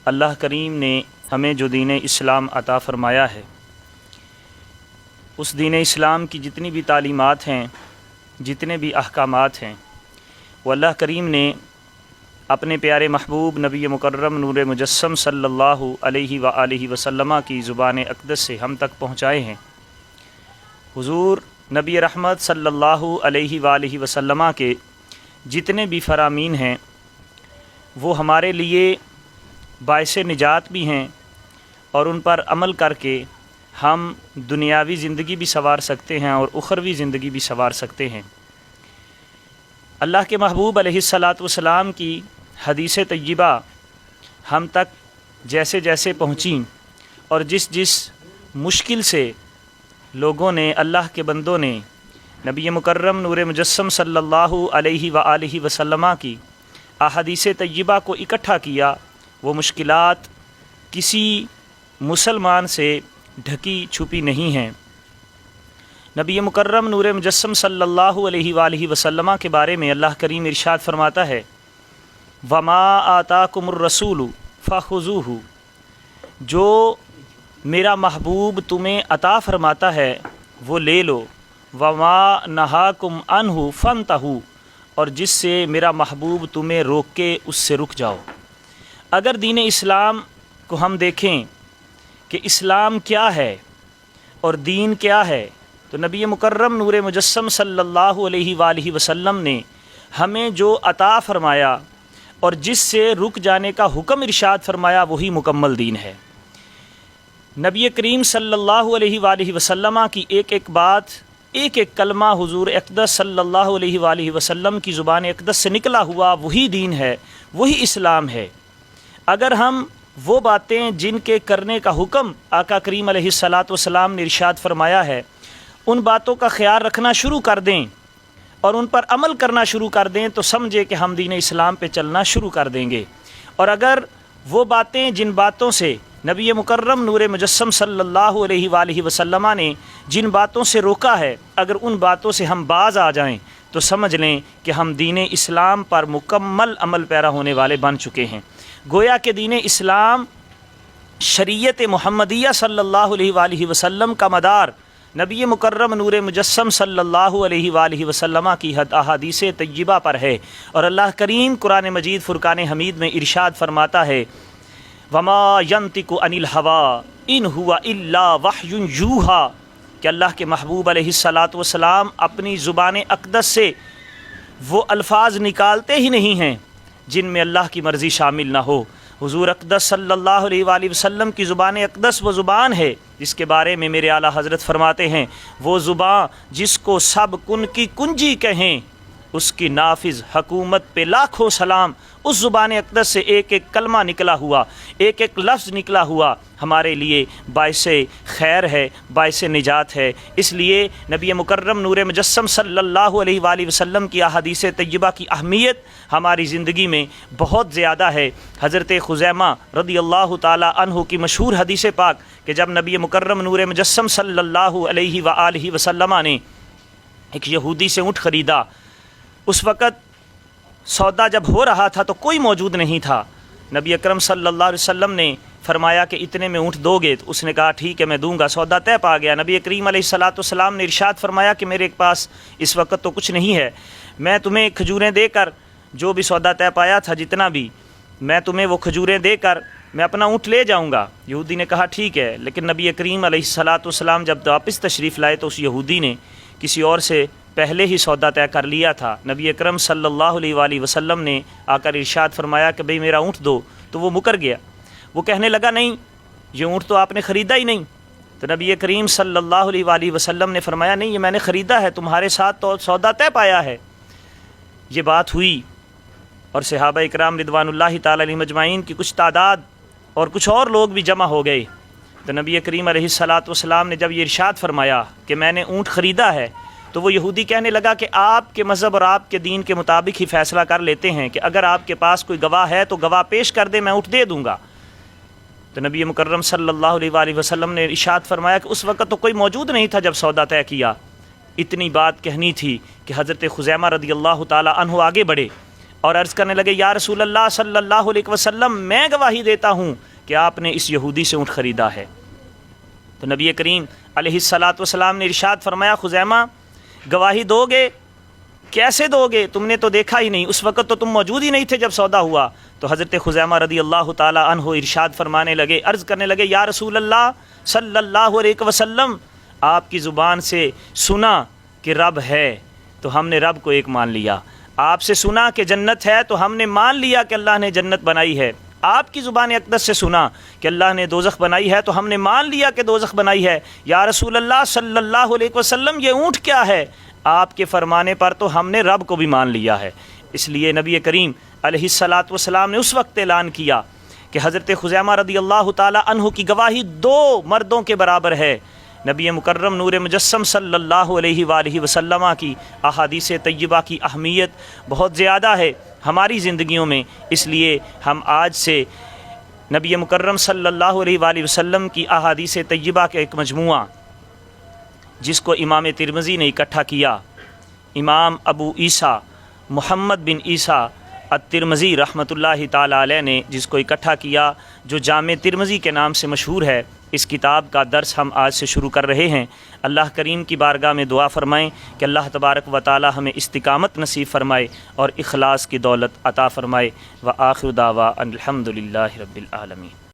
اللہ کریم نے ہمیں جو دین اسلام عطا فرمایا ہے، اس دین اسلام کی جتنی بھی تعلیمات ہیں، جتنے بھی احکامات ہیں، وہ اللہ کریم نے اپنے پیارے محبوب نبی مکرم نور مجسم صلی اللہ علیہ وآلہ وسلم کی زبان اقدس سے ہم تک پہنچائے ہیں۔ حضور نبی رحمت صلی اللہ علیہ وآلہ وسلم کے جتنے بھی فرامین ہیں وہ ہمارے لیے باعث نجات بھی ہیں، اور ان پر عمل کر کے ہم دنیاوی زندگی بھی سنوار سکتے ہیں اور اخروی زندگی بھی سنوار سکتے ہیں۔ اللہ کے محبوب علیہ الصلاۃ والسلام کی حدیث طیبہ ہم تک جیسے جیسے پہنچیں اور جس جس مشکل سے لوگوں نے، اللہ کے بندوں نے نبی مکرم نور مجسم صلی اللہ علیہ وآلہ وسلم کی احادیث طیبہ کو اکٹھا کیا، وہ مشکلات کسی مسلمان سے ڈھکی چھپی نہیں ہیں۔ نبی مکرم نور مجسم صلی اللہ علیہ وآلہ وسلم کے بارے میں اللہ کریم ارشاد فرماتا ہے، وَمَا آتَاكُمُ الرَّسُولُ فَخُذُوهُ، جو میرا محبوب تمہیں عطا فرماتا ہے وہ لے لو، وَمَا نَهَاكُمْ عَنْهُ فَانْتَهُوا، اور جس سے میرا محبوب تمہیں روک کے اس سے رک جاؤ۔ اگر دین اسلام کو ہم دیکھیں کہ اسلام کیا ہے اور دین کیا ہے، تو نبی مکرم نور مجسم صلی اللہ علیہ وآلہ وسلم نے ہمیں جو عطا فرمایا اور جس سے رک جانے کا حکم ارشاد فرمایا وہی مکمل دین ہے۔ نبی کریم صلی اللہ علیہ وآلہ وسلم کی ایک ایک بات، ایک ایک کلمہ حضور اقدس صلی اللہ علیہ وآلہ وسلم کی زبان اقدس سے نکلا ہوا وہی دین ہے، وہی اسلام ہے۔ اگر ہم وہ باتیں جن کے کرنے کا حکم آقا کریم علیہ الصلاۃ والسلام نے ارشاد فرمایا ہے، ان باتوں کا خیال رکھنا شروع کر دیں اور ان پر عمل کرنا شروع کر دیں تو سمجھے کہ ہم دین اسلام پہ چلنا شروع کر دیں گے۔ اور اگر وہ باتیں جن باتوں سے نبی مکرم نور مجسم صلی اللہ علیہ وآلہ وسلم نے جن باتوں سے روکا ہے، اگر ان باتوں سے ہم باز آ جائیں تو سمجھ لیں کہ ہم دین اسلام پر مکمل عمل پیرا ہونے والے بن چکے ہیں۔ گویا کہ دین اسلام شریعت محمدیہ صلی اللہ علیہ وآلہ وسلم کا مدار نبی مکرم نور مجسم صلی اللہ علیہ وآلہ وسلم کی احادیث طیبہ پر ہے، اور اللہ کریم قرآن مجید فرقان حمید میں ارشاد فرماتا ہے، وَمَا يَنْطِقُ عَنِ الْهَوَىٰ إِنْ هُوَ إِلَّا وَحْيٌ يُوحَىٰ، کہ اللہ کے محبوب علیہ الصلاۃ والسلام اپنی زبان اقدس سے وہ الفاظ نکالتے ہی نہیں ہیں جن میں اللہ کی مرضی شامل نہ ہو۔ حضور اقدس صلی اللہ علیہ وآلہ وسلم کی زبان اقدس وہ زبان ہے جس کے بارے میں میرے اعلیٰ حضرت فرماتے ہیں، وہ زبان جس کو سب کن کی کنجی کہیں، اس کی نافذ حکومت پہ لاکھوں سلام۔ اس زبان اقدس سے ایک ایک کلمہ نکلا ہوا، ایک ایک لفظ نکلا ہوا ہمارے لیے باعث خیر ہے، باعث نجات ہے۔ اس لیے نبی مکرم نور مجسم صلی اللہ علیہ وآلہ وسلم کی احادیث طیبہ کی اہمیت ہماری زندگی میں بہت زیادہ ہے۔ حضرت خزیمہ رضی اللہ تعالی عنہ کی مشہور حدیث پاک کہ جب نبی مکرم نور مجسم صلی اللہ علیہ وآلہ وسلم نے ایک یہودی سے اونٹ خریدا، اس وقت سودا جب ہو رہا تھا تو کوئی موجود نہیں تھا۔ نبی اکرم صلی اللہ علیہ وسلم نے فرمایا کہ اتنے میں اونٹ دو گے؟ تو اس نے کہا ٹھیک ہے میں دوں گا۔ سودا طے پا گیا۔ نبی کریم علیہ الصلاۃ والسلام نے ارشاد فرمایا کہ میرے پاس اس وقت تو کچھ نہیں ہے، میں تمہیں کھجوریں دے کر جو بھی سودا طے پایا تھا جتنا بھی، میں تمہیں وہ کھجوریں دے کر میں اپنا اونٹ لے جاؤں گا۔ یہودی نے کہا ٹھیک ہے، لیکن نبی کریم علیہ الصلاۃ والسلام جب واپس تشریف لائے تو اس یہودی نے کسی اور سے پہلے ہی سودا طے کر لیا تھا۔ نبی اکرم صلی اللہ علیہ وآلہ وسلم نے آ کر ارشاد فرمایا کہ بھئی میرا اونٹ دو، تو وہ مکر گیا۔ وہ کہنے لگا نہیں، یہ اونٹ تو آپ نے خریدا ہی نہیں۔ تو نبی کریم صلی اللہ علیہ وآلہ وسلم نے فرمایا نہیں، یہ میں نے خریدا ہے، تمہارے ساتھ تو سودا طے پایا ہے۔ یہ بات ہوئی اور صحابہ اکرام رضوان اللہ تعالی علیہم اجمعین کی کچھ تعداد اور کچھ اور لوگ بھی جمع ہو گئے۔ تو نبی کریم علیہ الصلاۃ والسلام نے جب یہ ارشاد فرمایا کہ میں نے اونٹ خریدا ہے، تو وہ یہودی کہنے لگا کہ آپ کے مذہب اور آپ کے دین کے مطابق ہی فیصلہ کر لیتے ہیں کہ اگر آپ کے پاس کوئی گواہ ہے تو گواہ پیش کر دے، میں اونٹ دے دوں گا۔ تو نبی مکرم صلی اللہ علیہ وآلہ وسلم نے ارشاد فرمایا کہ اس وقت تو کوئی موجود نہیں تھا جب سودا طے کیا۔ اتنی بات کہنی تھی کہ حضرت خزیمہ رضی اللہ تعالی عنہ آگے بڑھے اور عرض کرنے لگے یا رسول اللہ صلی اللہ علیہ وسلم میں گواہی دیتا ہوں کہ آپ نے اس یہودی سے اونٹ خریدا ہے۔ تو نبی کریم علیہ الصلاۃ والسلام نے ارشاد فرمایا خزیمہ گواہی دو گے؟ کیسے دو گے؟ تم نے تو دیکھا ہی نہیں، اس وقت تو تم موجود ہی نہیں تھے جب سودا ہوا۔ تو حضرت خزیمہ رضی اللہ تعالی عنہ ارشاد فرمانے لگے، عرض کرنے لگے یا رسول اللہ صلی اللہ علیہ وسلم آپ کی زبان سے سنا کہ رب ہے تو ہم نے رب کو ایک مان لیا، آپ سے سنا کہ جنت ہے تو ہم نے مان لیا کہ اللہ نے جنت بنائی ہے، آپ کی زبان اقدس سے سنا کہ اللہ نے دوزخ بنائی ہے تو ہم نے مان لیا کہ دوزخ بنائی ہے۔ یا رسول اللہ صلی اللہ علیہ وسلم یہ اونٹ کیا ہے؟ آپ کے فرمانے پر تو ہم نے رب کو بھی مان لیا ہے۔ اس لیے نبی کریم علیہ الصلاۃ والسلام نے اس وقت اعلان کیا کہ حضرت خزیمہ رضی اللہ تعالی عنہ کی گواہی 2 مردوں کے برابر ہے۔ نبی مکرم نور مجسم صلی اللہ علیہ وآلہ وسلم کی احادیث طیبہ کی اہمیت بہت زیادہ ہے ہماری زندگیوں میں، اس لیے ہم آج سے نبی مکرم صلی اللہ علیہ وآلہ وسلم کی احادیث طیبہ کا ایک مجموعہ جس کو امام ترمذی نے اکٹھا کیا، امام ابو عیسیٰ محمد بن عیسیٰ الترمذی رحمۃ اللہ تعالی علیہ نے جس کو اکٹھا کیا، جو جامع ترمذی کے نام سے مشہور ہے، اس کتاب کا درس ہم آج سے شروع کر رہے ہیں۔ اللہ کریم کی بارگاہ میں دعا فرمائیں کہ اللہ تبارک و تعالی ہمیں استقامت نصیب فرمائے اور اخلاص کی دولت عطا فرمائے۔ وآخر دعوانا الحمد للہ رب العالمین۔